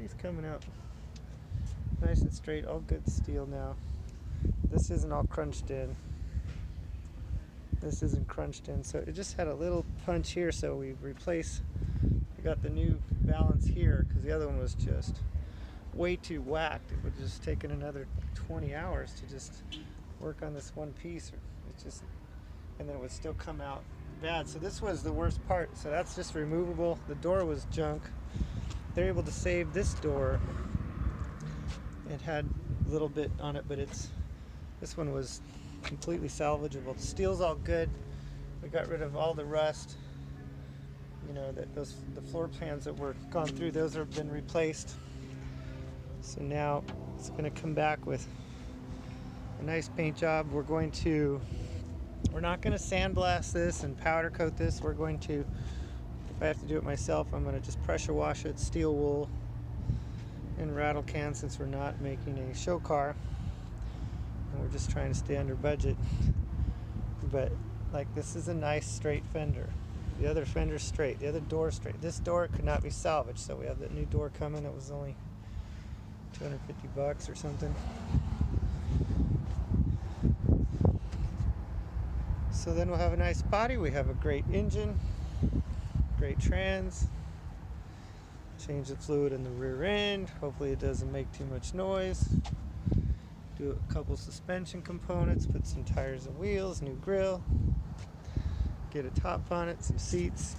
He's coming out nice and straight, all good steel now. This isn't all crunched in. This isn't crunched in, so it just had a little punch here, so we got the new balance here because the other one was just way too whacked. It would have just taken another 20 hours to just work on this one piece. It's just, and then it would still come out bad. So this was the worst part. So that's just removable. The door was junk. They're able to save this door. It had a little bit on it, but this one was completely salvageable. The steel's all good. We got rid of all the rust. You know, the floor pans that were gone through, those have been replaced. So now it's going to come back with a nice paint job. We're not going to sandblast this and powder coat this. We're going to, if I have to do it myself, I'm going to just pressure wash it, steel wool and rattle can, since we're not making a show car and we're just trying to stay under budget. But like, this is a nice straight fender. The other fender's straight, the other door's straight. This door could not be salvaged, so we have that new door coming. It was only $250 or something. So then we'll have a nice body. We have a great engine, great trans. Change the fluid in the rear end. Hopefully it doesn't make too much noise. Do a couple suspension components, put some tires and wheels, new grille, get a top on it, some seats.